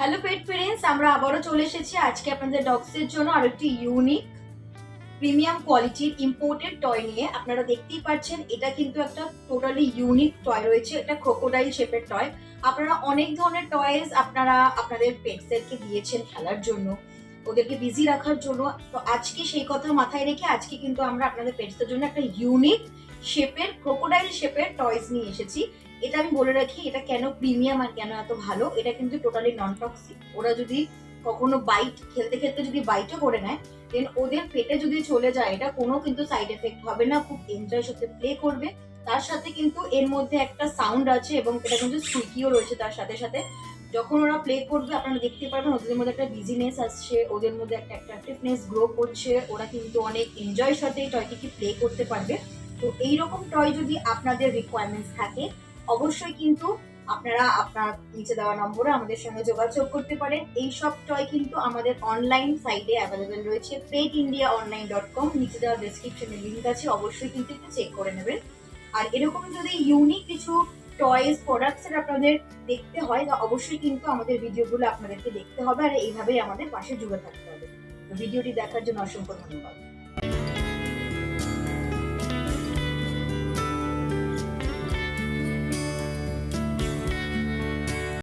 Hello পেট parents, আমরা আবারও চলে এসেছি আজকে আপনাদের ডগসের জন্য আরেকটি ইউনিক প্রিমিয়াম কোয়ালিটির ইম্পোর্টেড টয় নিয়ে। আপনারা দেখতেই পাচ্ছেন এটা কিন্তু একটা টোটালি ইউনিক টয় রয়েছে। এটা ক্রোকোডাইল শেপের টয়। আপনারা অনেক ধরনের টয়েস আপনারা আপনাদের পেটসদেরকে দিয়েছেন খেলার জন্য, ওদেরকে বিজি রাখার জন্য। তো আজকে সেই কথা মাথায় রেখে আজকে কিন্তু আমরা আপনাদের পেটসদের জন্য একটা ইউনিক শেপের ক্রোকোডাইল শেপের টয়েস নিয়ে এসেছি। এটা আমি বলে রাখি, এটা কেন প্রিমিয়াম আর কেন এত ভালো। এটা কিন্তু টোটালি নন টক্সিক। ওরা যদি কখনো বাইট খেলতে খেলতে যদি বাইটও করে নেয়, দেন ওদের পেটে যদি চলে যায়, এটা কোনো কিন্তু সাইড এফেক্ট হবে না। খুব এনজয়ের সাথে প্লে করবে। তার সাথে কিন্তু এর মধ্যে একটা সাউন্ড আছে এবং এটা কিন্তু স্কুইকিও রয়েছে তার সাথে সাথে। যখন ওরা প্লে করবে আপনারা দেখতে পারবেন ওদের মধ্যে একটা বিজিনেস আসছে, ওদের মধ্যে একটা অ্যাট্রাকটিভনেস গ্রো করছে। ওরা কিন্তু অনেক এনজয়ের সাথে এই টয়টিকে প্লে করতে পারবে। তো এইরকম টয় যদি আপনাদের রিকোয়ারমেন্টস থাকে, অবশ্যই কিন্তু আপনারা আপনার নিচে দেওয়া নম্বরে আমাদের সঙ্গে যোগাযোগ করতে পারেন। এই সব টয় কিন্তু আমাদের অনলাইন সাইটে অ্যাভেলেবেল রয়েছে, petindiaonline.com। নিচে দেওয়া ডেসক্রিপশনে লিঙ্ক আছে, অবশ্যই কিন্তু একটু চেক করে নেবেন। আর এরকম যদি ইউনিক কিছু টয়েস প্রোডাক্টস আপনাদের দেখতে হয়, তা অবশ্যই কিন্তু আমাদের ভিডিওগুলো আপনাদেরকে দেখতে হবে আর এইভাবেই আমাদের পাশে জুড়ে থাকতে হবে। তো ভিডিওটি দেখার জন্য অসংখ্য ধন্যবাদ।